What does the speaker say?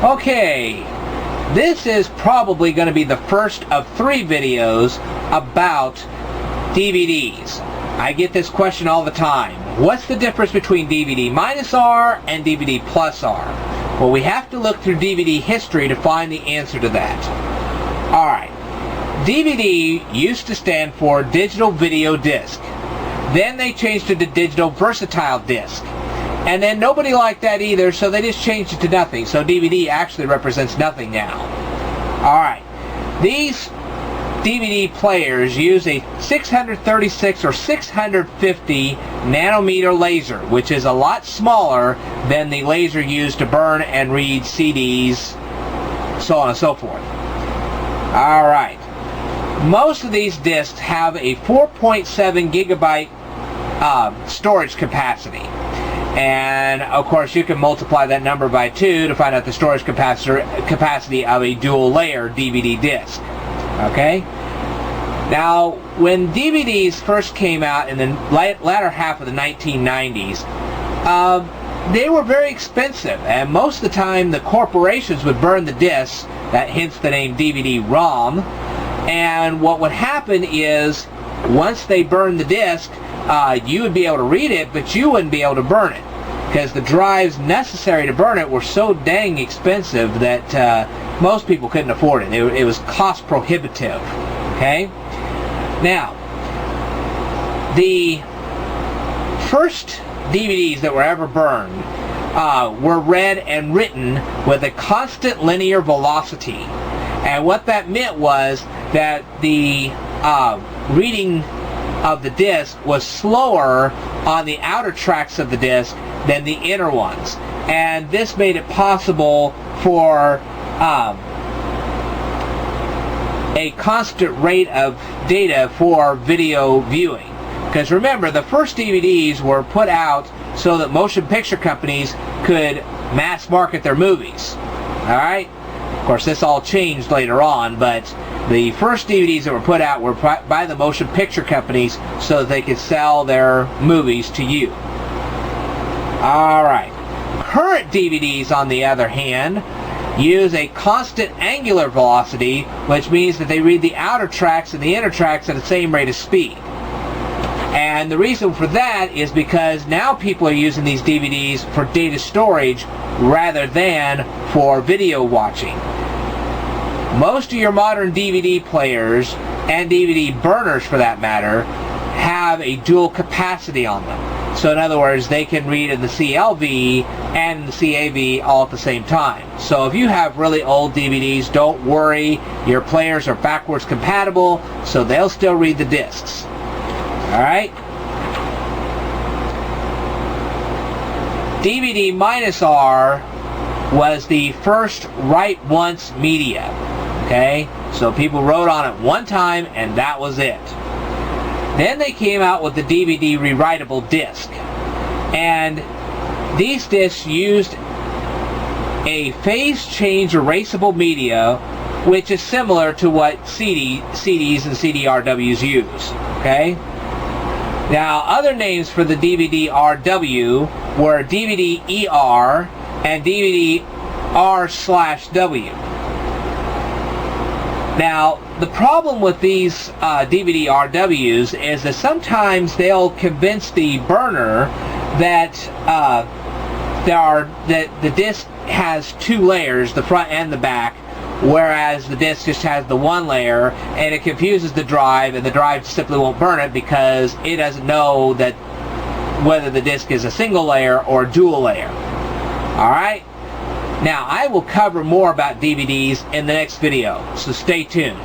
Okay, this is probably going to be the first of 3 videos about DVDs. I get this question all the time. What's the difference between DVD-R and DVD+R? Well, we have to look through DVD history to find the answer to that. Alright, DVD used to stand for Digital Video Disc. Then they changed it to Digital Versatile Disc. And then nobody liked that either, so they just changed it to nothing. So DVD actually represents nothing now. Alright, these DVD players use a 636 or 650 nanometer laser, which is a lot smaller than the laser used to burn and read CDs, so on and so forth. Alright, most of these discs have a 4.7 gigabyte storage capacity. And of course you can multiply that number by 2 to find out the storage capacity of a dual layer DVD disc. Okay? Now, when DVDs first came out in the latter half of the 1990s, they were very expensive, and most of the time the corporations would burn the discs, that hence the name DVD-ROM, and what would happen is once they burned the disc, you would be able to read it, but you wouldn't be able to burn it, because the drives necessary to burn it were so dang expensive that most people couldn't afford it. It was cost prohibitive. Okay? Now, the first DVDs that were ever burned were read and written with a constant linear velocity. And what that meant was that the reading of the disc was slower on the outer tracks of the disc than the inner ones. And this made it possible for a constant rate of data for video viewing. Because remember, the first DVDs were put out so that motion picture companies could mass market their movies. Alright? Of course, this all changed later on, but the first DVDs that were put out were by the motion picture companies so that they could sell their movies to you. Alright. Current DVDs, on the other hand, use a constant angular velocity, which means that they read the outer tracks and the inner tracks at the same rate of speed. And the reason for that is because now people are using these DVDs for data storage rather than for video watching. Most of your modern DVD players, and DVD burners for that matter, have a dual capacity on them. So in other words, they can read in the CLV and the CAV all at the same time. So if you have really old DVDs, don't worry, your players are backwards compatible, so they'll still read the discs. Alright? DVD-R was the first write once media. Okay? So people wrote on it one time and that was it. Then they came out with the DVD rewritable disc. And these discs used a phase change erasable media, which is similar to what CDs and CD-RWs use. Okay? Now, other names for the DVD-RW were DVD+ER and DVD+R/W. Now, the problem with these DVD-RWs is that sometimes they'll convince the burner that the disc has 2 layers, the front and the back, whereas the disc just has the 1 layer, and it confuses the drive, and the drive simply won't burn it because it doesn't know that whether the disc is a single layer or dual layer. Alright? Now, I will cover more about DVDs in the next video, so stay tuned.